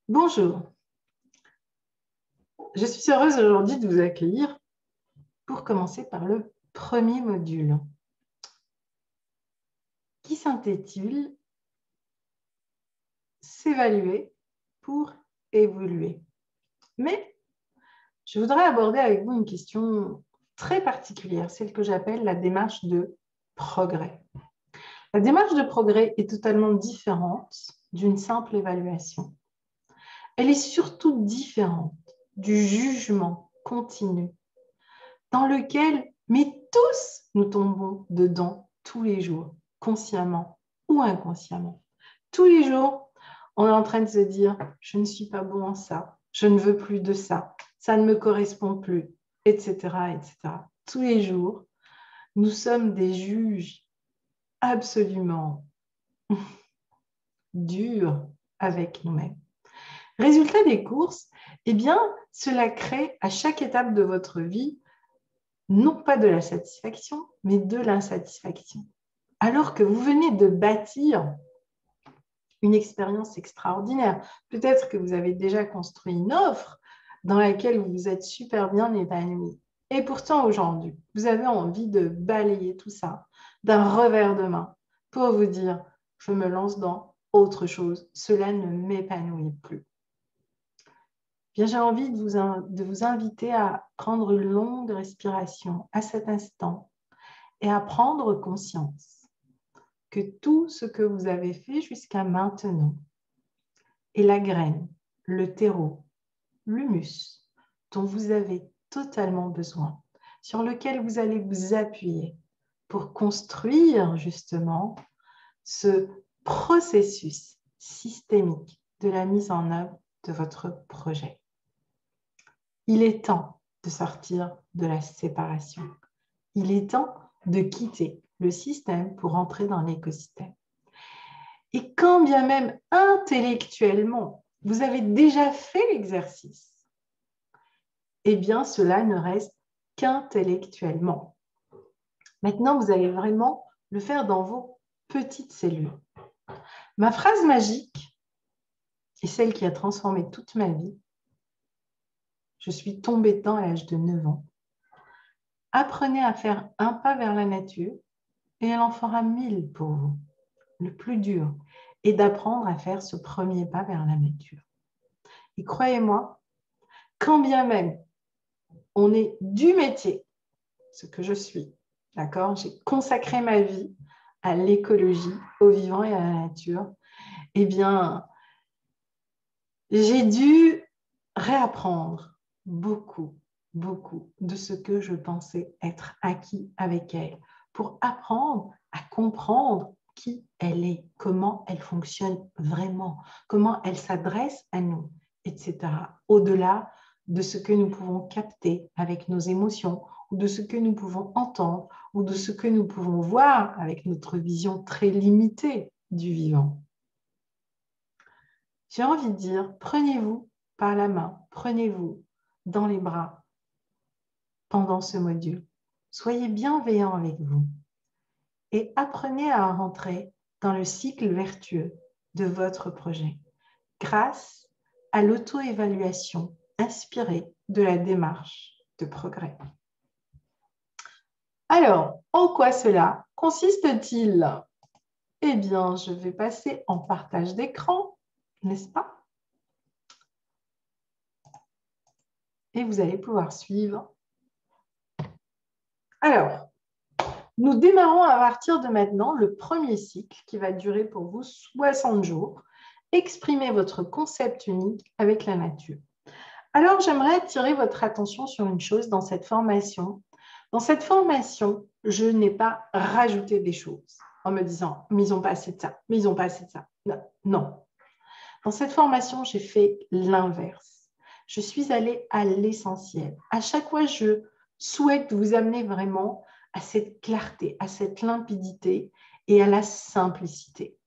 Bonjour, je suis heureuse aujourd'hui de vous accueillir pour commencer par le premier module qui s'intitule « S'évaluer pour évoluer ». Mais je voudrais aborder avec vous une question très particulière, celle que j'appelle la démarche de progrès. La démarche de progrès est totalement différente d'une simple évaluation. Elle est surtout différente du jugement continu dans lequel, mais tous, nous tombons dedans tous les jours, consciemment ou inconsciemment. Tous les jours, on est en train de se dire « je ne suis pas bon en ça, je ne veux plus de ça, ça ne me correspond plus », etc., etc. Tous les jours, nous sommes des juges absolument durs avec nous-mêmes. Résultat des courses, eh bien, cela crée à chaque étape de votre vie non pas de la satisfaction, mais de l'insatisfaction. Alors que vous venez de bâtir une expérience extraordinaire. Peut-être que vous avez déjà construit une offre dans laquelle vous vous êtes super bien épanoui. Et pourtant, aujourd'hui, vous avez envie de balayer tout ça d'un revers de main pour vous dire, je me lance dans autre chose. Cela ne m'épanouit plus. Bien, j'ai envie de vous inviter à prendre une longue respiration à cet instant et à prendre conscience que tout ce que vous avez fait jusqu'à maintenant est la graine, le terreau, l'humus dont vous avez totalement besoin, sur lequel vous allez vous appuyer pour construire justement ce processus systémique de la mise en œuvre de votre projet. Il est temps de sortir de la séparation. Il est temps de quitter le système pour entrer dans l'écosystème. Et quand bien même intellectuellement, vous avez déjà fait l'exercice, eh bien, cela ne reste qu'intellectuellement. Maintenant, vous allez vraiment le faire dans vos petites cellules. Ma phrase magique est celle qui a transformé toute ma vie. Je suis tombée dedans à l'âge de 9 ans. Apprenez à faire un pas vers la nature et elle en fera 1000 pour vous. Le plus dur est d'apprendre à faire ce premier pas vers la nature. Et croyez-moi, quand bien même on est du métier, ce que je suis, d'accord, j'ai consacré ma vie à l'écologie, au vivant et à la nature, eh bien, j'ai dû réapprendre beaucoup de ce que je pensais être acquis avec elle pour apprendre à comprendre qui elle est, comment elle fonctionne vraiment, comment elle s'adresse à nous, etc. Au-delà de ce que nous pouvons capter avec nos émotions ou de ce que nous pouvons entendre ou de ce que nous pouvons voir avec notre vision très limitée du vivant. J'ai envie de dire, prenez-vous par la main, prenez-vous dans les bras pendant ce module. Soyez bienveillant avec vous et apprenez à rentrer dans le cycle vertueux de votre projet grâce à l'auto-évaluation inspirée de la démarche de progrès. Alors, en quoi cela consiste-t-il? Eh bien, je vais passer en partage d'écran, n'est-ce pas? Et vous allez pouvoir suivre. Alors, nous démarrons à partir de maintenant le premier cycle qui va durer pour vous 60 jours. Exprimez votre concept unique avec la nature. Alors, j'aimerais attirer votre attention sur une chose dans cette formation. Dans cette formation, je n'ai pas rajouté des choses en me disant « mais ils n'ont pas assez de ça, mais ils n'ont pas assez de ça ». Non. Dans cette formation, j'ai fait l'inverse. Je suis allée à l'essentiel. À chaque fois, je souhaite vous amener vraiment à cette clarté, à cette limpidité et à la simplicité.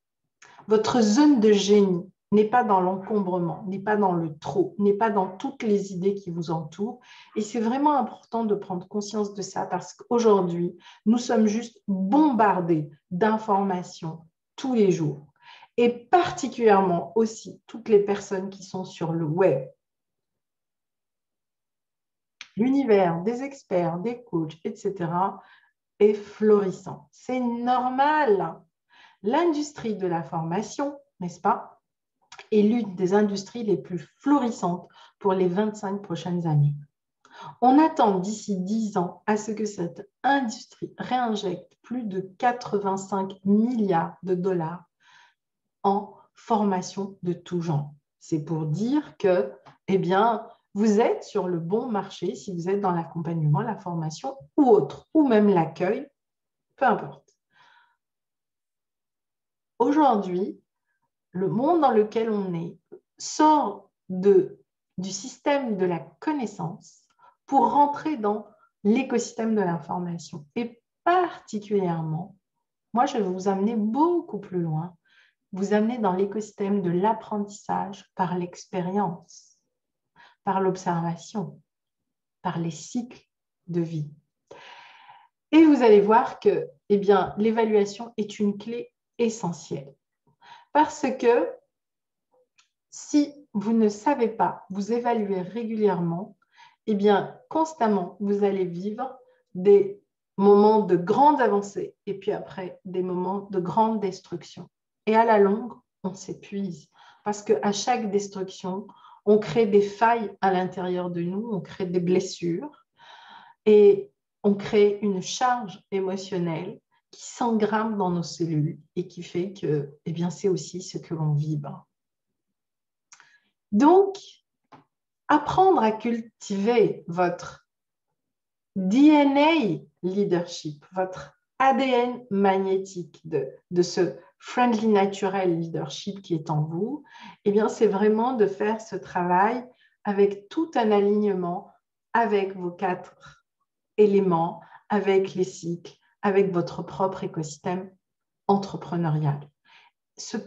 Votre zone de génie n'est pas dans l'encombrement, n'est pas dans le trop, n'est pas dans toutes les idées qui vous entourent. Et c'est vraiment important de prendre conscience de ça parce qu'aujourd'hui, nous sommes juste bombardés d'informations tous les jours. et particulièrement aussi toutes les personnes qui sont sur le web. L'univers des experts, des coachs, etc. est florissant. C'est normal. L'industrie de la formation, n'est-ce pas, est l'une des industries les plus florissantes pour les 25 prochaines années. On attend d'ici 10 ans à ce que cette industrie réinjecte plus de 85 milliards de dollars en formation de tout genre. C'est pour dire que, eh bien, vous êtes sur le bon marché si vous êtes dans l'accompagnement, la formation ou autre, ou même l'accueil, peu importe. Aujourd'hui, le monde dans lequel on est sort du système de la connaissance pour rentrer dans l'écosystème de l'information. Et particulièrement, moi, je vais vous amener beaucoup plus loin, vous amener dans l'écosystème de l'apprentissage par l'expérience, par l'observation, par les cycles de vie. Et vous allez voir que, eh bien, l'évaluation est une clé essentielle. Parce que si vous ne savez pas vous évaluer régulièrement, eh bien, constamment, vous allez vivre des moments de grande avancée et puis après, des moments de grande destruction. Et à la longue, on s'épuise parce qu'à chaque destruction, on crée des failles à l'intérieur de nous, on crée des blessures et on crée une charge émotionnelle qui s'engramme dans nos cellules et qui fait que, eh bien, c'est aussi ce que l'on vibre. Donc, apprendre à cultiver votre DNA leadership, votre ADN magnétique de ce friendly natural leadership qui est en vous, eh bien, c'est vraiment de faire ce travail avec tout un alignement avec vos 4 éléments, avec les cycles, avec votre propre écosystème entrepreneurial. Ce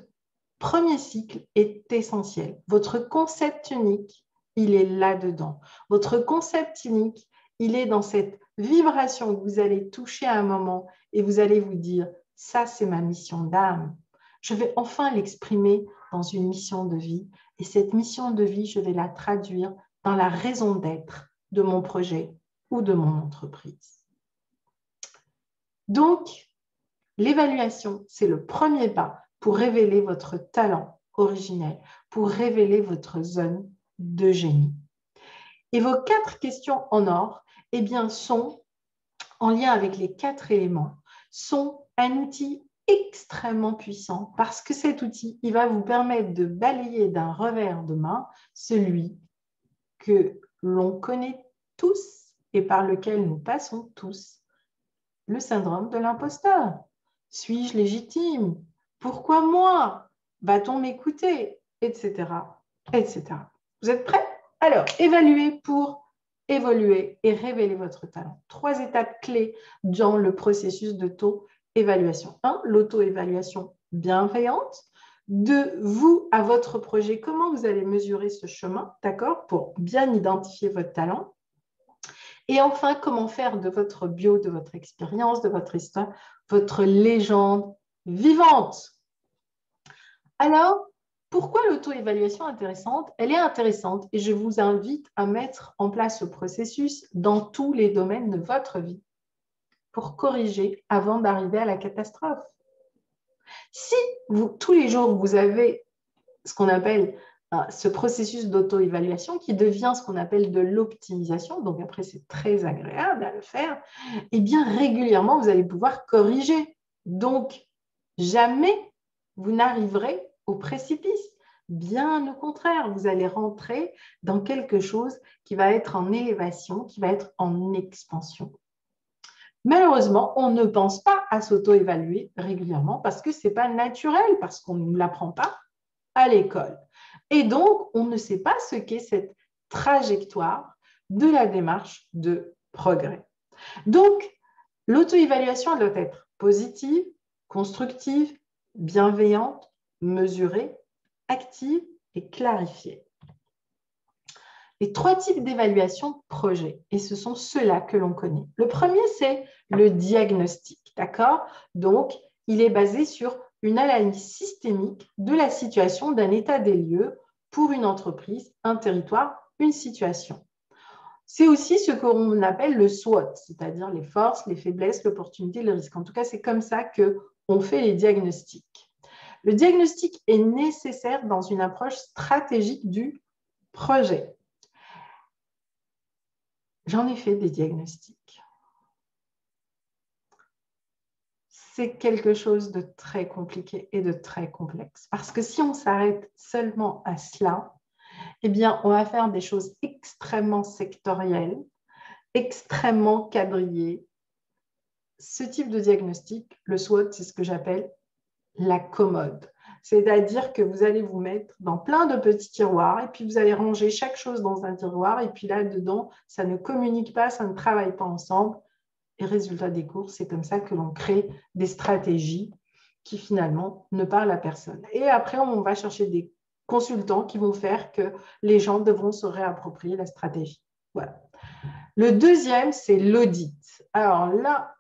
premier cycle est essentiel. Votre concept unique, il est là-dedans. Votre concept unique, il est dans cette vibration que vous allez toucher à un moment et vous allez vous dire, ça c'est ma mission d'âme. Je vais enfin l'exprimer dans une mission de vie et cette mission de vie, je vais la traduire dans la raison d'être de mon projet ou de mon entreprise. Donc, l'évaluation, c'est le premier pas pour révéler votre talent originel, pour révéler votre zone de génie. Et vos 4 questions en or, eh bien, sont, en lien avec les 4 éléments, sont un outil extrêmement puissant parce que cet outil, il va vous permettre de balayer d'un revers de main celui que l'on connaît tous et par lequel nous passons tous, le syndrome de l'imposteur. Suis-je légitime? Pourquoi moi? Va-t-on m'écouter? Etc. etc. Vous êtes prêts? Alors, évaluez pour évoluer et révéler votre talent. 3 étapes clés dans le processus d'auto-évaluation. 1. L'auto-évaluation bienveillante. 2. Vous, à votre projet, comment vous allez mesurer ce chemin, d'accord, pour bien identifier votre talent. Et enfin, comment faire de votre bio, de votre expérience, de votre histoire, votre légende vivante. Alors, pourquoi l'auto-évaluation est intéressante? Elle est intéressante et je vous invite à mettre en place ce processus dans tous les domaines de votre vie pour corriger avant d'arriver à la catastrophe. Si vous, tous les jours, vous avez ce qu'on appelle ce processus d'auto-évaluation qui devient ce qu'on appelle de l'optimisation, donc après c'est très agréable à le faire, et bien régulièrement vous allez pouvoir corriger. Donc jamais vous n'arriverez au précipice. Bien au contraire, vous allez rentrer dans quelque chose qui va être en élévation, qui va être en expansion. Malheureusement, on ne pense pas à s'auto-évaluer régulièrement parce que ce n'est pas naturel, parce qu'on ne l'apprend pas à l'école. Et donc, on ne sait pas ce qu'est cette trajectoire de la démarche de progrès. Donc, l'auto-évaluation doit être positive, constructive, bienveillante, mesurée, active et clarifiée. Les 3 types d'évaluation de projet, et ce sont ceux-là que l'on connaît. Le premier, c'est le diagnostic, d'accord? Donc, il est basé sur une analyse systémique de la situation d'un état des lieux pour une entreprise, un territoire, une situation. C'est aussi ce qu'on appelle le SWOT, c'est-à-dire les forces, les faiblesses, l'opportunité, le risque. En tout cas, c'est comme ça qu'on fait les diagnostics. Le diagnostic est nécessaire dans une approche stratégique du projet. J'en ai fait des diagnostics. C'est quelque chose de très compliqué et de très complexe. Parce que si on s'arrête seulement à cela, eh bien, on va faire des choses extrêmement sectorielles, extrêmement quadrillées. Ce type de diagnostic, le SWOT, c'est ce que j'appelle la commode. C'est-à-dire que vous allez vous mettre dans plein de petits tiroirs et puis vous allez ranger chaque chose dans un tiroir et puis là-dedans, ça ne communique pas, ça ne travaille pas ensemble. Et résultat des courses, c'est comme ça que l'on crée des stratégies qui finalement ne parlent à personne. Et après, on va chercher des consultants qui vont faire que les gens devront se réapproprier la stratégie. Voilà. Le deuxième, c'est l'audit. Alors là,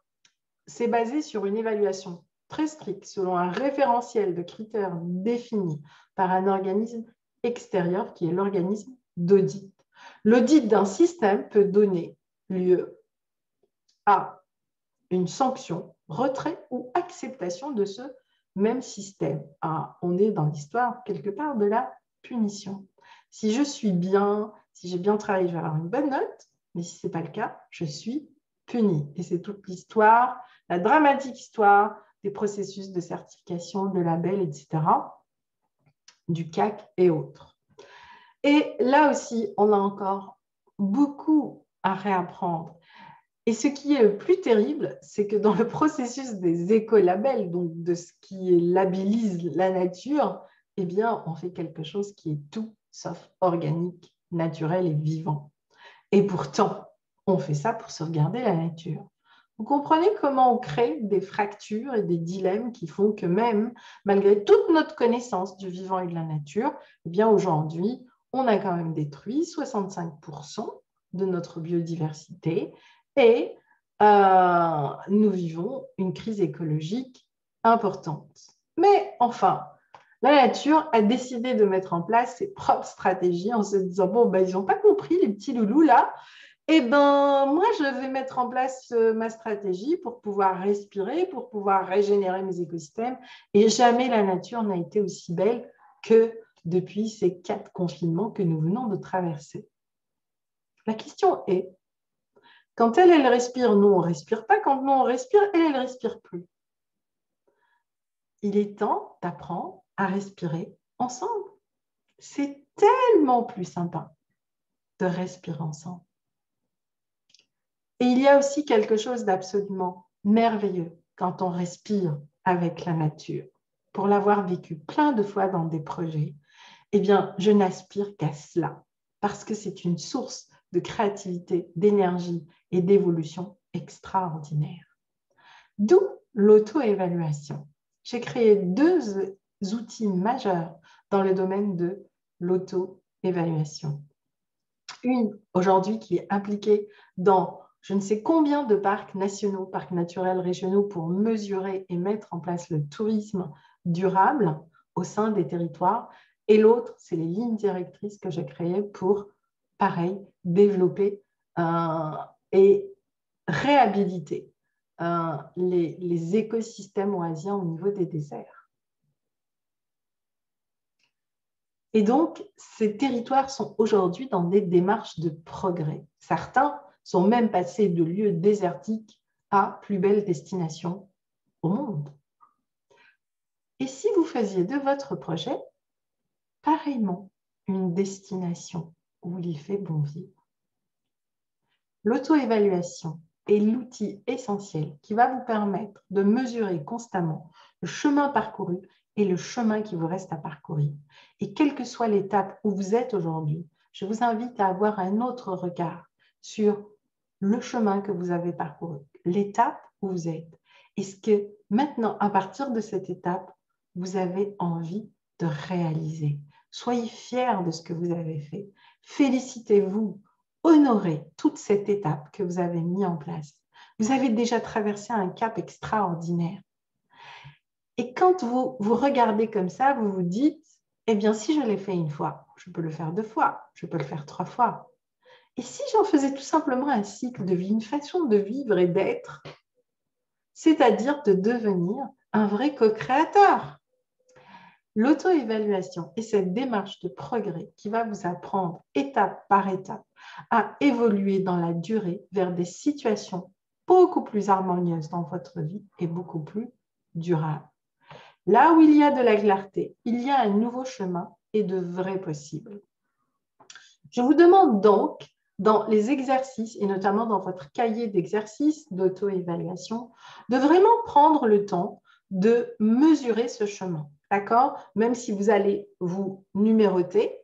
c'est basé sur une évaluation très stricte selon un référentiel de critères définis par un organisme extérieur qui est l'organisme d'audit. L'audit d'un système peut donner lieu à une sanction, retrait ou acceptation de ce même système. Ah, on est dans l'histoire quelque part de la punition. Si je suis bien, si j'ai bien travaillé, je vais avoir une bonne note, mais si ce n'est pas le cas, je suis puni. Et c'est toute l'histoire, la dramatique histoire des processus de certification, de labels, etc., du CAC et autres. Et là aussi, on a encore beaucoup à réapprendre. Et ce qui est le plus terrible, c'est que dans le processus des écolabels, donc de ce qui labellise la nature, eh bien, on fait quelque chose qui est tout sauf organique, naturel et vivant. Et pourtant, on fait ça pour sauvegarder la nature. Vous comprenez comment on crée des fractures et des dilemmes qui font que même, malgré toute notre connaissance du vivant et de la nature, eh bien aujourd'hui, on a quand même détruit 65% de notre biodiversité et nous vivons une crise écologique importante. Mais enfin, la nature a décidé de mettre en place ses propres stratégies en se disant, bon, ben, ils n'ont pas compris, les petits loulous là, eh bien, moi, je vais mettre en place ma stratégie pour pouvoir respirer, pour pouvoir régénérer mes écosystèmes. Et jamais la nature n'a été aussi belle que depuis ces 4 confinements que nous venons de traverser. La question est, quand elle respire, nous, on ne respire pas. Quand nous, on respire, elle ne respire plus. Il est temps d'apprendre à respirer ensemble. C'est tellement plus sympa de respirer ensemble. Et il y a aussi quelque chose d'absolument merveilleux quand on respire avec la nature. Pour l'avoir vécu plein de fois dans des projets, eh bien, je n'aspire qu'à cela parce que c'est une source de créativité, d'énergie et d'évolution extraordinaire. D'où l'auto-évaluation. J'ai créé 2 outils majeurs dans le domaine de l'auto-évaluation. Une aujourd'hui qui est impliquée dans je ne sais combien de parcs nationaux, parcs naturels régionaux pour mesurer et mettre en place le tourisme durable au sein des territoires. Et l'autre, c'est les lignes directrices que j'ai créées pour, pareil, développer et réhabiliter les écosystèmes oasiens au niveau des déserts. Et donc, ces territoires sont aujourd'hui dans des démarches de progrès. Certains sont même passés de lieux désertiques à plus belles destinations au monde. Et si vous faisiez de votre projet, pareillement, une destination où il fait bon vivre? L'auto-évaluation est l'outil essentiel qui va vous permettre de mesurer constamment le chemin parcouru et le chemin qui vous reste à parcourir. Et quelle que soit l'étape où vous êtes aujourd'hui, je vous invite à avoir un autre regard sur le chemin que vous avez parcouru, l'étape où vous êtes. Est-ce que maintenant, à partir de cette étape, vous avez envie de réaliser? Soyez fiers de ce que vous avez fait. Félicitez-vous. Honorez toute cette étape que vous avez mise en place. Vous avez déjà traversé un cap extraordinaire. Et quand vous regardez comme ça, vous vous dites, eh bien, si je l'ai fait une fois, je peux le faire 2 fois, je peux le faire 3 fois. Et si j'en faisais tout simplement un cycle de vie, une façon de vivre et d'être, c'est-à-dire de devenir un vrai co-créateur. L'auto-évaluation est cette démarche de progrès qui va vous apprendre étape par étape à évoluer dans la durée vers des situations beaucoup plus harmonieuses dans votre vie et beaucoup plus durables. Là où il y a de la clarté, il y a un nouveau chemin et de vrais possibles. Je vous demande donc, dans les exercices et notamment dans votre cahier d'exercices d'auto-évaluation, de vraiment prendre le temps de mesurer ce chemin. D'accord? Même si vous allez vous numéroter,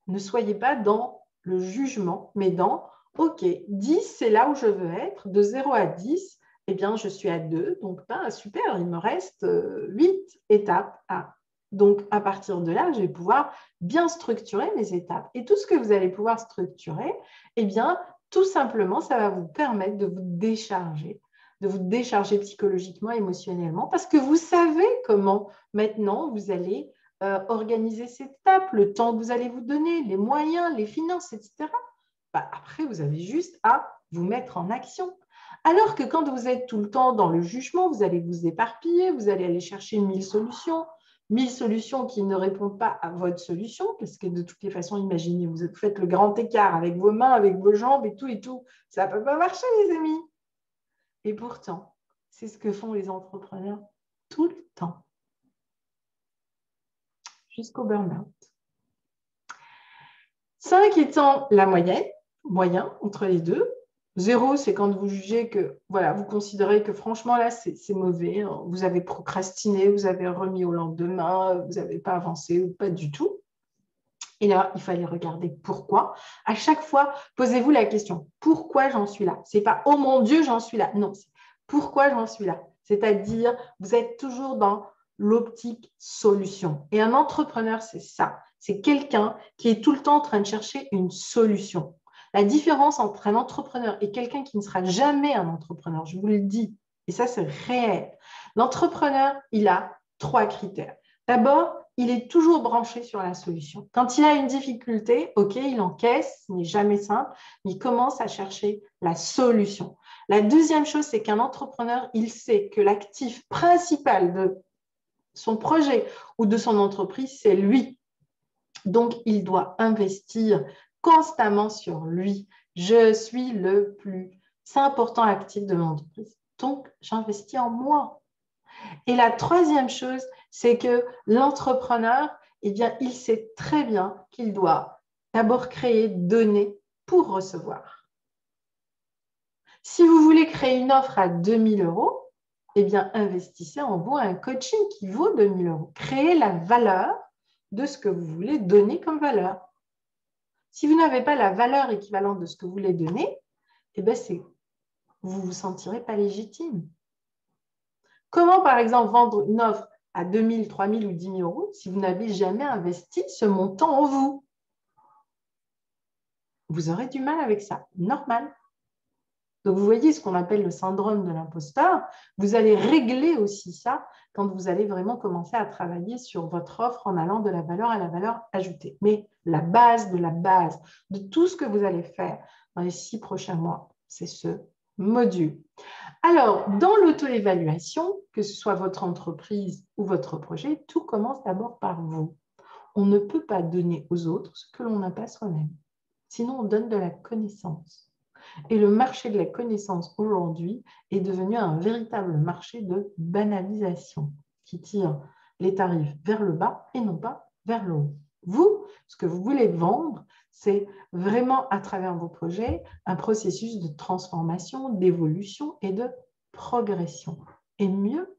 ne soyez pas dans le jugement, mais dans OK, 10, c'est là où je veux être. De 0 à 10, eh bien, je suis à 2. Donc, super, il me reste 8 étapes à. Donc, à partir de là, je vais pouvoir bien structurer mes étapes. Et tout ce que vous allez pouvoir structurer, eh bien, tout simplement, ça va vous permettre de vous décharger psychologiquement, émotionnellement, parce que vous savez comment maintenant vous allez organiser cette étape, le temps que vous allez vous donner, les moyens, les finances, etc. Après, vous avez juste à vous mettre en action. Alors que quand vous êtes tout le temps dans le jugement, vous allez vous éparpiller, vous allez aller chercher 1000 solutions qui ne répondent pas à votre solution, parce que de toutes les façons, imaginez, vous faites le grand écart avec vos mains, avec vos jambes et tout. Ça ne peut pas marcher, les amis. Et pourtant, c'est ce que font les entrepreneurs tout le temps, jusqu'au burn-out. 5 étant la moyen entre les deux. 0, c'est quand vous jugez que, voilà, vous considérez que franchement, là, c'est mauvais. Hein. Vous avez procrastiné, vous avez remis au lendemain, vous n'avez pas avancé ou pas du tout. Et là, il fallait regarder pourquoi. À chaque fois, posez-vous la question, pourquoi j'en suis là? Ce n'est pas, oh mon Dieu, j'en suis là. Non, c'est pourquoi j'en suis là. C'est-à-dire, vous êtes toujours dans l'optique solution. Et un entrepreneur, c'est ça. C'est quelqu'un qui est tout le temps en train de chercher une solution. La différence entre un entrepreneur et quelqu'un qui ne sera jamais un entrepreneur, je vous le dis, et ça, c'est réel. L'entrepreneur, il a 3 critères. D'abord, il est toujours branché sur la solution. Quand il a une difficulté, OK, il encaisse, ce n'est jamais simple, mais il commence à chercher la solution. La deuxième chose, c'est qu'un entrepreneur, il sait que l'actif principal de son projet ou de son entreprise, c'est lui. Donc, il doit investir constamment sur lui. Je suis le plus important actif de mon entreprise. Donc, j'investis en moi. Et la troisième chose, c'est que l'entrepreneur, eh bien, il sait très bien qu'il doit d'abord créer, donner pour recevoir. Si vous voulez créer une offre à 2000 €, eh bien, investissez en vous un coaching qui vaut 2000 €. Créez la valeur de ce que vous voulez donner comme valeur. Si vous n'avez pas la valeur équivalente de ce que vous voulez donner, eh bien, vous ne vous sentirez pas légitime. Comment, par exemple, vendre une offre à 2000, 3000 ou 10 000 € si vous n'avez jamais investi ce montant en vous? Vous aurez du mal avec ça, normal. Donc, vous voyez ce qu'on appelle le syndrome de l'imposteur. Vous allez régler aussi ça quand vous allez vraiment commencer à travailler sur votre offre en allant de la valeur à la valeur ajoutée. Mais la base de tout ce que vous allez faire dans les 6 prochains mois, c'est ce module. Alors, dans l'auto-évaluation, que ce soit votre entreprise ou votre projet, tout commence d'abord par vous. On ne peut pas donner aux autres ce que l'on n'a pas soi-même. Sinon, on donne de la connaissance. Et le marché de la connaissance aujourd'hui est devenu un véritable marché de banalisation qui tire les tarifs vers le bas et non pas vers le haut. Vous, ce que vous voulez vendre, c'est vraiment à travers vos projets un processus de transformation, d'évolution et de progression. Et mieux,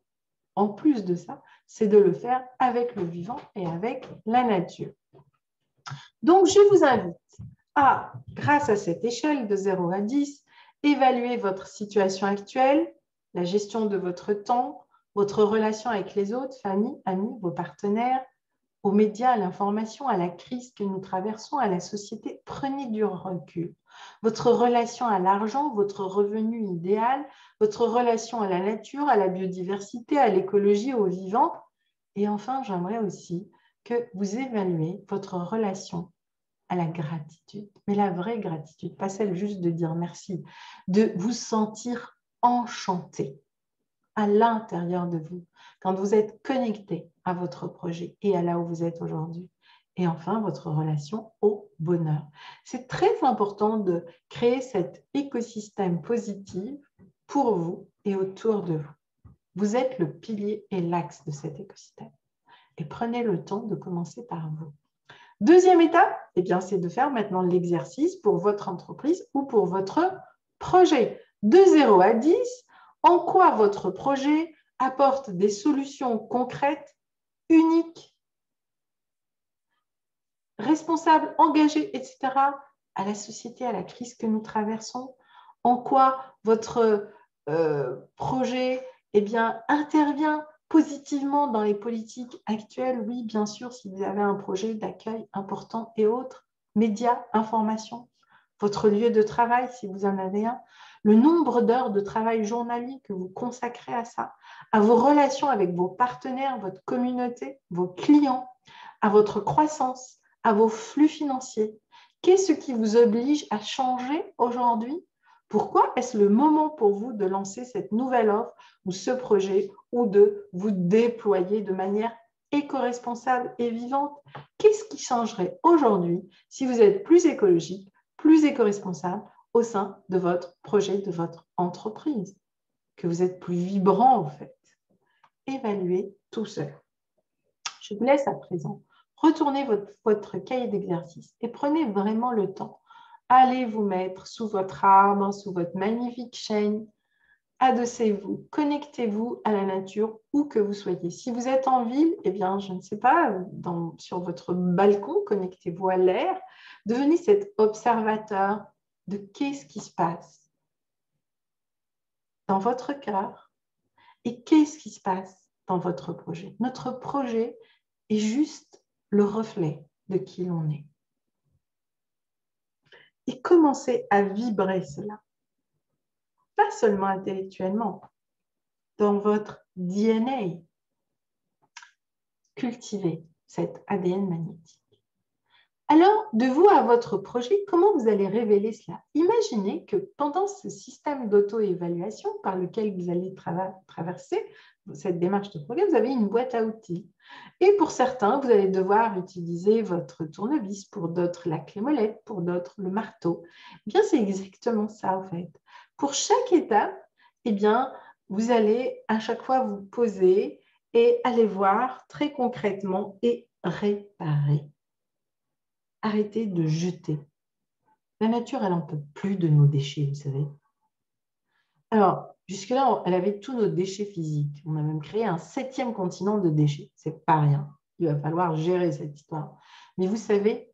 en plus de ça, c'est de le faire avec le vivant et avec la nature. Donc, je vous invite à, grâce à cette échelle de 0 à 10, évaluer votre situation actuelle, la gestion de votre temps, votre relation avec les autres, famille, amis, vos partenaires, aux médias, à l'information, à la crise que nous traversons, à la société, prenez du recul. Votre relation à l'argent, votre revenu idéal, votre relation à la nature, à la biodiversité, à l'écologie, au vivant. Et enfin, j'aimerais aussi que vous évaluez votre relation à la gratitude, mais la vraie gratitude, pas celle juste de dire merci, de vous sentir enchanté à l'intérieur de vous, quand vous êtes connecté à votre projet et à là où vous êtes aujourd'hui. Et enfin, votre relation au bonheur. C'est très important de créer cet écosystème positif pour vous et autour de vous. Vous êtes le pilier et l'axe de cet écosystème. Et prenez le temps de commencer par vous. Deuxième étape, eh bien, c'est de faire maintenant l'exercice pour votre entreprise ou pour votre projet. De 0 à 10, en quoi votre projet apporte des solutions concrètes, uniques, responsables, engagées, etc. à la société, à la crise que nous traversons? En quoi votre projet intervient positivement dans les politiques actuelles? Oui, bien sûr, si vous avez un projet d'accueil important et autres, médias, information, votre lieu de travail, si vous en avez un, le nombre d'heures de travail journalier que vous consacrez à ça, à vos relations avec vos partenaires, votre communauté, vos clients, à votre croissance, à vos flux financiers. Qu'est-ce qui vous oblige à changer aujourd'hui? Pourquoi est-ce le moment pour vous de lancer cette nouvelle offre ou ce projet ou de vous déployer de manière éco-responsable et vivante? Qu'est-ce qui changerait aujourd'hui si vous êtes plus écologique, plus éco-responsable au sein de votre projet, de votre entreprise? Que vous êtes plus vibrant en fait. Évaluez tout seul. Je vous laisse à présent retournez votre cahier d'exercice et prenez vraiment le temps. Allez vous mettre sous votre arbre, sous votre magnifique chêne. Adossez-vous, connectez-vous à la nature où que vous soyez. Si vous êtes en ville, eh bien, je ne sais pas, sur votre balcon, connectez-vous à l'air. Devenez cet observateur de qu'est-ce qui se passe dans votre cœur et qu'est-ce qui se passe dans votre projet. Notre projet est juste le reflet de qui l'on est. Et commencez à vibrer cela, pas seulement intellectuellement, dans votre DNA. Cultivez cet ADN magnétique. Alors, de vous à votre projet, comment vous allez révéler cela? Imaginez que pendant ce système d'auto-évaluation par lequel vous allez traverser cette démarche de projet, vous avez une boîte à outils. Et pour certains, vous allez devoir utiliser votre tournevis, pour d'autres la clé molette, pour d'autres le marteau. Eh bien, c'est exactement ça en fait. Pour chaque étape, eh bien, vous allez à chaque fois vous poser et aller voir très concrètement et réparer. Arrêtez de jeter. La nature, elle n'en peut plus de nos déchets, vous savez. Alors, jusque-là, elle avait tous nos déchets physiques. On a même créé un 7e continent de déchets. C'est pas rien. Il va falloir gérer cette histoire. Mais vous savez,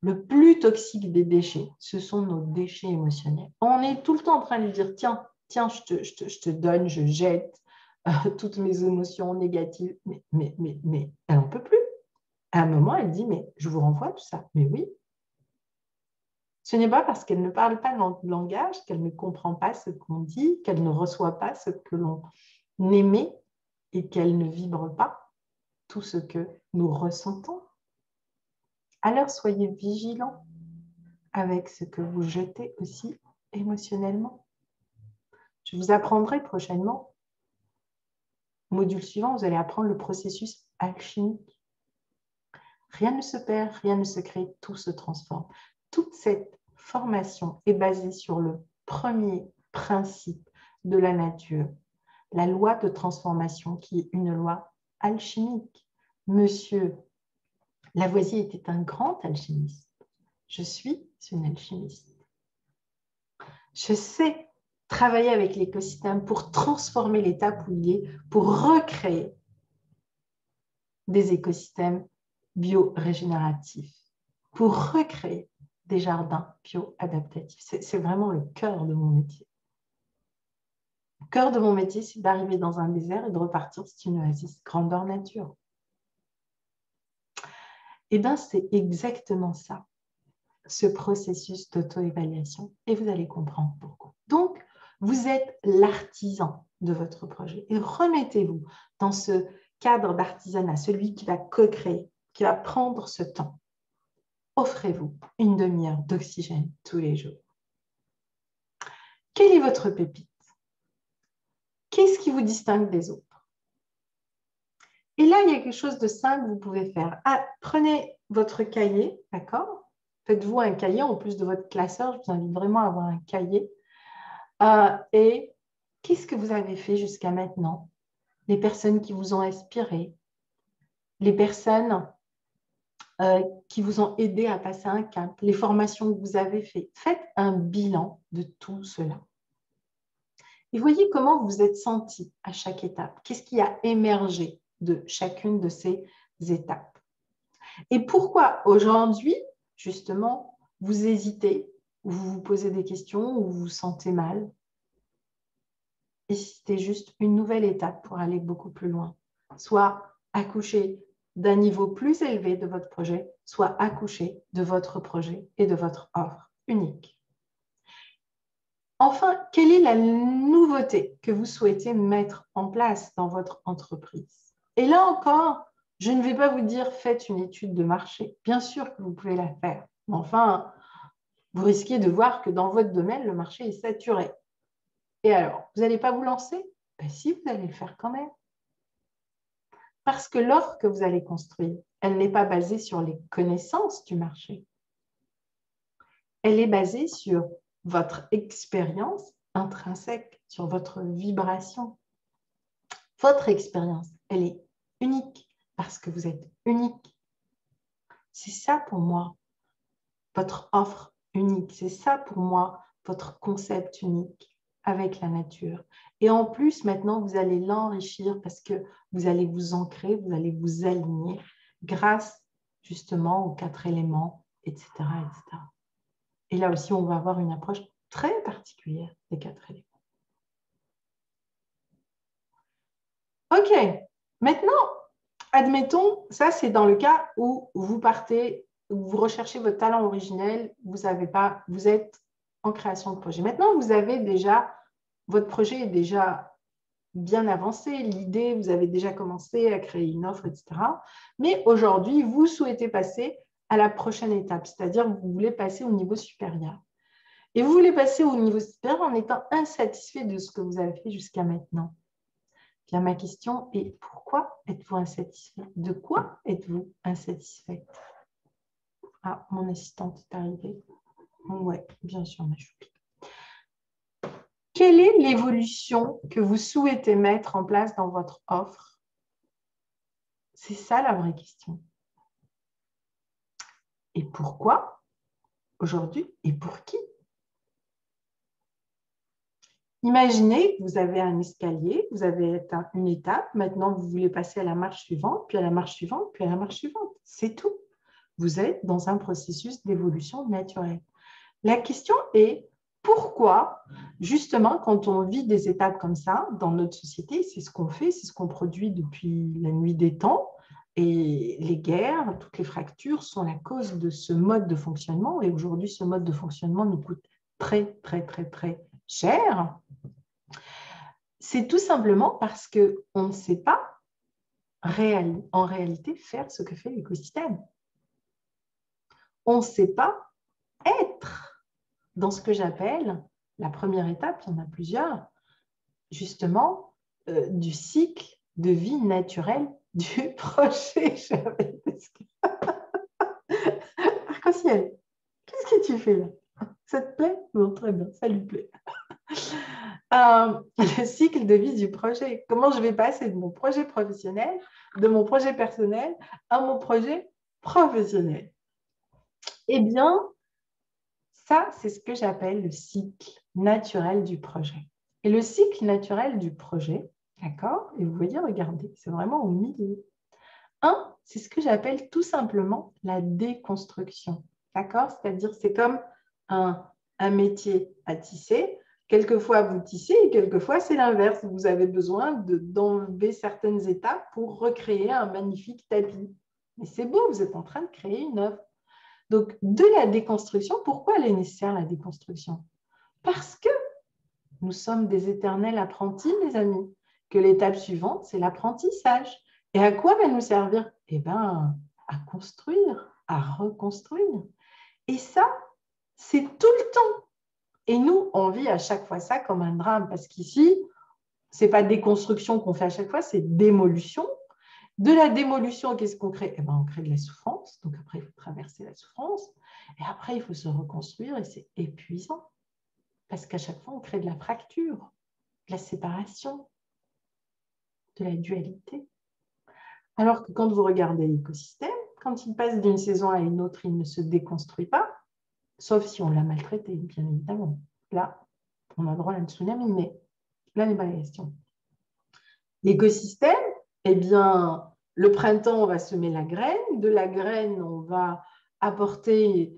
le plus toxique des déchets, ce sont nos déchets émotionnels. On est tout le temps en train de lui dire, tiens, je te donne, je jette toutes mes émotions négatives. Mais elle n'en peut plus. À un moment, elle dit, mais je vous renvoie tout ça. Mais oui. Ce n'est pas parce qu'elle ne parle pas notre langage qu'elle ne comprend pas ce qu'on dit, qu'elle ne reçoit pas ce que l'on émet et qu'elle ne vibre pas tout ce que nous ressentons. Alors soyez vigilants avec ce que vous jetez aussi émotionnellement. Je vous apprendrai prochainement. Module suivant, vous allez apprendre le processus alchimique. Rien ne se perd, rien ne se crée, tout se transforme. Toute cette formation est basée sur le premier principe de la nature, la loi de transformation qui est une loi alchimique. Monsieur Lavoisier était un grand alchimiste. Je suis une alchimiste. Je sais travailler avec l'écosystème pour transformer l'étape où il est, pour recréer des écosystèmes bio-régénératifs, pour recréer des jardins bio-adaptatifs. C'est vraiment le cœur de mon métier. Le cœur de mon métier, c'est d'arriver dans un désert et de repartir, c'est une oasis grandeur nature. Eh bien, c'est exactement ça, ce processus d'auto-évaluation. Et vous allez comprendre pourquoi. Donc, vous êtes l'artisan de votre projet. Et remettez-vous dans ce cadre d'artisanat, celui qui va co-créer, qui va prendre ce temps. Offrez-vous une demi-heure d'oxygène tous les jours. Quelle est votre pépite? Qu'est-ce qui vous distingue des autres? Et là, il y a quelque chose de simple que vous pouvez faire. Prenez votre cahier, d'accord? Faites-vous un cahier en plus de votre classeur. Je vous invite vraiment à avoir un cahier. Et qu'est-ce que vous avez fait jusqu'à maintenant? Les personnes qui vous ont inspiré, les personnes qui vous ont aidé à passer un cap, les formations que vous avez faites. Faites un bilan de tout cela. Et voyez comment vous êtes senti à chaque étape. Qu'est-ce qui a émergé de chacune de ces étapes? Et pourquoi aujourd'hui, justement, vous hésitez, ou vous vous posez des questions, ou vous vous sentez mal? Et c'était juste une nouvelle étape pour aller beaucoup plus loin. Soit accoucher d'un niveau plus élevé de votre projet, soit accoucher de votre projet et de votre offre unique. Enfin, quelle est la nouveauté que vous souhaitez mettre en place dans votre entreprise? Et là encore, je ne vais pas vous dire faites une étude de marché. Bien sûr que vous pouvez la faire. Mais enfin, vous risquez de voir que dans votre domaine, le marché est saturé. Et alors, vous n'allez pas vous lancer? Ben si, vous allez le faire quand même. Parce que l'offre que vous allez construire, elle n'est pas basée sur les connaissances du marché. Elle est basée sur votre expérience intrinsèque, sur votre vibration. Votre expérience, elle est unique parce que vous êtes unique. C'est ça pour moi, votre offre unique. C'est ça pour moi, votre concept unique avec la nature. Et en plus, maintenant, vous allez l'enrichir parce que vous allez vous ancrer, vous allez vous aligner grâce justement aux 4 éléments, etc., etc. Et là aussi, on va avoir une approche très particulière des 4 éléments. OK. Maintenant, admettons, ça c'est dans le cas où vous partez, où vous recherchez votre talent originel, vous êtes en création de projet. Maintenant, vous avez déjà, votre projet est déjà bien avancé, l'idée, vous avez déjà commencé à créer une offre, etc. Mais aujourd'hui, vous souhaitez passer à la prochaine étape, c'est-à-dire que vous voulez passer au niveau supérieur. Et vous voulez passer au niveau supérieur en étant insatisfait de ce que vous avez fait jusqu'à maintenant. Bien, ma question est, pourquoi êtes-vous insatisfait? De quoi êtes-vous insatisfait? Ah, mon assistante est arrivée. Oui, bien sûr, ma choupi. Quelle est l'évolution que vous souhaitez mettre en place dans votre offre? C'est ça la vraie question. Et pourquoi aujourd'hui et pour qui? Imaginez que vous avez un escalier, vous avez atteint une étape, maintenant vous voulez passer à la marche suivante, puis à la marche suivante, puis à la marche suivante. C'est tout. Vous êtes dans un processus d'évolution naturelle. La question est, pourquoi, justement, quand on vit des étapes comme ça dans notre société, c'est ce qu'on fait, c'est ce qu'on produit depuis la nuit des temps, et les guerres, toutes les fractures sont la cause de ce mode de fonctionnement, et aujourd'hui, ce mode de fonctionnement nous coûte très, très, très, très cher. C'est tout simplement parce qu'on ne sait pas en réalité faire ce que fait l'écosystème. On ne sait pas être dans ce que j'appelle la première étape, il y en a plusieurs, justement, du cycle de vie naturel du projet. Arc-en-ciel, qu'est-ce que tu fais là? Ça te plaît? Bon, très bien, ça lui plaît. Le cycle de vie du projet. Comment je vais passer de mon projet professionnel, de mon projet personnel à mon projet professionnel? Eh bien, ça, c'est ce que j'appelle le cycle naturel du projet. Et le cycle naturel du projet, d'accord? Et vous voyez, regardez, c'est vraiment au milieu. Un, c'est ce que j'appelle tout simplement la déconstruction, d'accord? C'est-à-dire, c'est comme un métier à tisser. Quelquefois, vous tissez et quelquefois, c'est l'inverse. Vous avez besoin d'enlever certaines étapes pour recréer un magnifique tapis. Mais c'est beau, vous êtes en train de créer une œuvre. Donc, de la déconstruction, pourquoi elle est nécessaire, la déconstruction? Parce que nous sommes des éternels apprentis, mes amis, que l'étape suivante, c'est l'apprentissage. Et à quoi va nous servir? Eh bien, à construire, à reconstruire. Et ça, c'est tout le temps. Et nous, on vit à chaque fois ça comme un drame, parce qu'ici, ce n'est pas déconstruction qu'on fait à chaque fois, c'est démolution. De la démolution, qu'est-ce qu'on crée? Eh bien, on crée de la souffrance. Donc après, il faut traverser la souffrance. Et après, il faut se reconstruire et c'est épuisant. Parce qu'à chaque fois, on crée de la fracture, de la séparation, de la dualité. Alors que quand vous regardez l'écosystème, quand il passe d'une saison à une autre, il ne se déconstruit pas, sauf si on l'a maltraité, bien évidemment. Là, on a droit à un tsunami, mais là n'est pas la question. L'écosystème, eh bien, le printemps, on va semer la graine. De la graine, on va apporter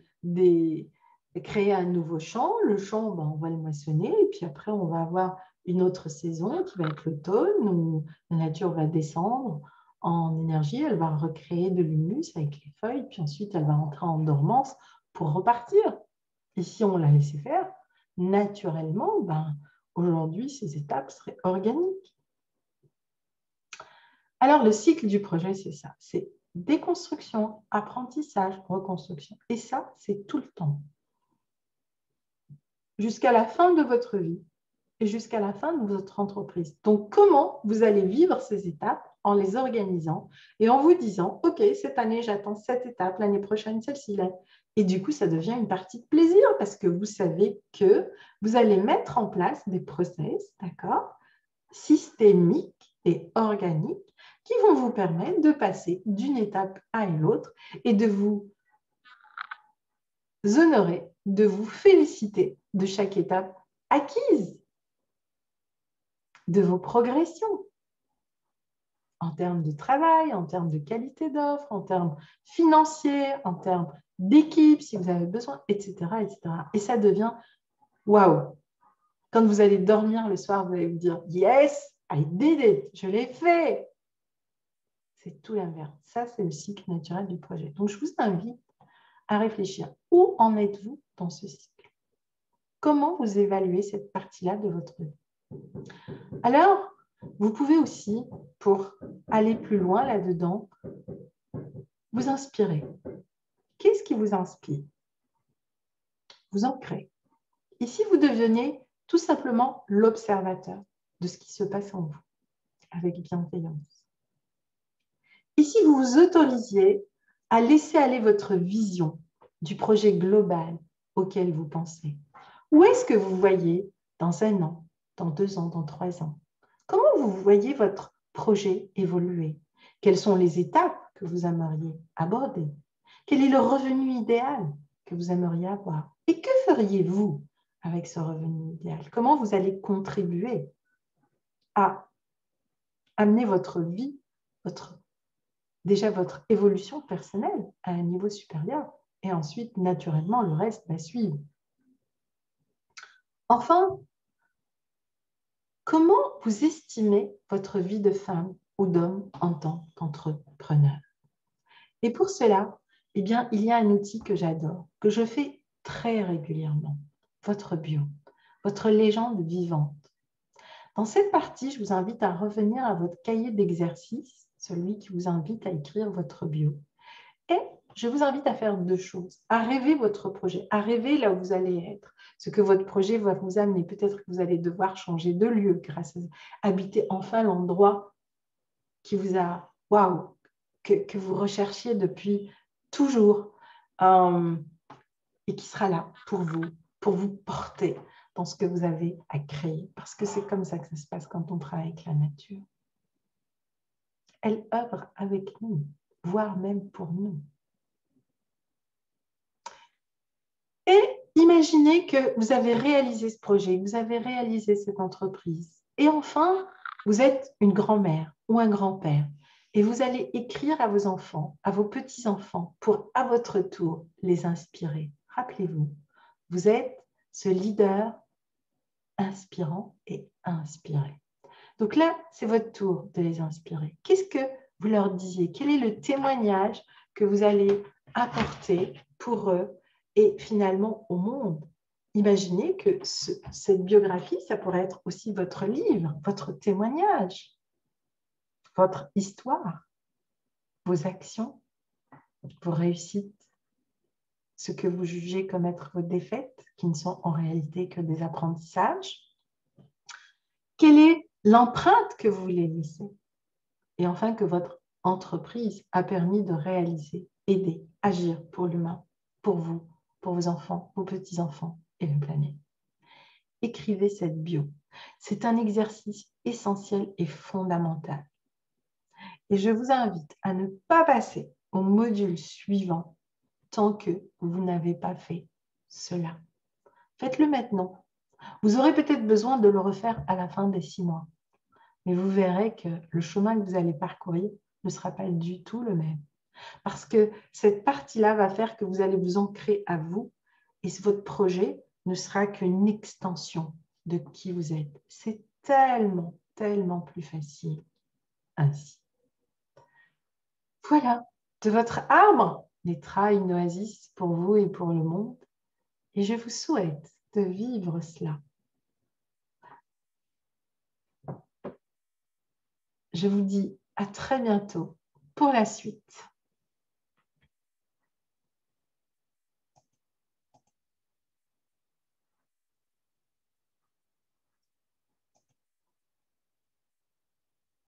créer un nouveau champ. Le champ, ben, on va le moissonner. Et puis après, on va avoir une autre saison qui va être l'automne où la nature va descendre en énergie. Elle va recréer de l'humus avec les feuilles. Puis ensuite, elle va entrer en dormance pour repartir. Et si on la laissait faire, naturellement, ben, aujourd'hui, ces étapes seraient organiques. Alors, le cycle du projet, c'est ça. C'est déconstruction, apprentissage, reconstruction. Et ça, c'est tout le temps. Jusqu'à la fin de votre vie et jusqu'à la fin de votre entreprise. Donc, comment vous allez vivre ces étapes en les organisant et en vous disant, OK, cette année, j'attends cette étape, l'année prochaine, celle-ci. Et du coup, ça devient une partie de plaisir parce que vous savez que vous allez mettre en place des process, d'accord, systémiques et organiques qui vont vous permettre de passer d'une étape à une autre et de vous honorer, de vous féliciter de chaque étape acquise, de vos progressions en termes de travail, en termes de qualité d'offre, en termes financiers, en termes d'équipe, si vous avez besoin, etc., etc. Et ça devient waouh! Quand vous allez dormir le soir, vous allez vous dire yes, I did it, je l'ai fait. C'est tout l'inverse. Ça, c'est le cycle naturel du projet. Donc, je vous invite à réfléchir. Où en êtes-vous dans ce cycle? Comment vous évaluez cette partie-là de votre vie? Alors, vous pouvez aussi, pour aller plus loin là-dedans, vous inspirer. Qu'est-ce qui vous inspire? Vous ancrez. Et si vous deveniez tout simplement l'observateur de ce qui se passe en vous, avec bienveillance? Et si vous vous autorisiez à laisser aller votre vision du projet global auquel vous pensez? Où est-ce que vous voyez dans 1 an, dans 2 ans, dans 3 ans? Comment vous voyez votre projet évoluer? Quelles sont les étapes que vous aimeriez aborder? Quel est le revenu idéal que vous aimeriez avoir? Et que feriez-vous avec ce revenu idéal? Comment vous allez contribuer à amener votre vie, déjà votre évolution personnelle à un niveau supérieur? Et ensuite, naturellement, le reste va suivre. Enfin, comment vous estimez votre vie de femme ou d'homme en tant qu'entrepreneur? Et pour cela, eh bien, il y a un outil que j'adore, que je fais très régulièrement, votre bio, votre légende vivante. Dans cette partie, je vous invite à revenir à votre cahier d'exercice, celui qui vous invite à écrire votre bio. Et je vous invite à faire 2 choses, à rêver votre projet, à rêver là où vous allez être, ce que votre projet va vous amener. Peut-être que vous allez devoir changer de lieu grâce à habiter enfin l'endroit qui vous a, waouh, que vous recherchiez depuis toujours et qui sera là pour vous porter dans ce que vous avez à créer. Parce que c'est comme ça que ça se passe quand on travaille avec la nature. Elle œuvre avec nous, voire même pour nous. Et imaginez que vous avez réalisé ce projet, vous avez réalisé cette entreprise. Et enfin, vous êtes une grand-mère ou un grand-père. Et vous allez écrire à vos enfants, à vos petits-enfants, pour à votre tour les inspirer. Rappelez-vous, vous êtes ce leader inspirant et inspiré. Donc là, c'est votre tour de les inspirer. Qu'est-ce que vous leur disiez quel est le témoignage que vous allez apporter pour eux et finalement au monde. Imaginez que cette biographie, ça pourrait être aussi votre livre, votre témoignage, votre histoire, vos actions, vos réussites, ce que vous jugez comme être vos défaites, qui ne sont en réalité que des apprentissages. Quelle est l'empreinte que vous voulez laisser? Et enfin, que votre entreprise a permis de réaliser, aider, agir pour l'humain, pour vous, pour vos enfants, vos petits-enfants et la planète. Écrivez cette bio. C'est un exercice essentiel et fondamental. Et je vous invite à ne pas passer au module suivant tant que vous n'avez pas fait cela. Faites-le maintenant. Vous aurez peut-être besoin de le refaire à la fin des 6 mois. Mais vous verrez que le chemin que vous allez parcourir ne sera pas du tout le même. Parce que cette partie-là va faire que vous allez vous ancrer à vous et votre projet ne sera qu'une extension de qui vous êtes. C'est tellement, tellement plus facile ainsi. Voilà, de votre arbre naîtra une oasis pour vous et pour le monde. Et je vous souhaite de vivre cela. Je vous dis à très bientôt pour la suite.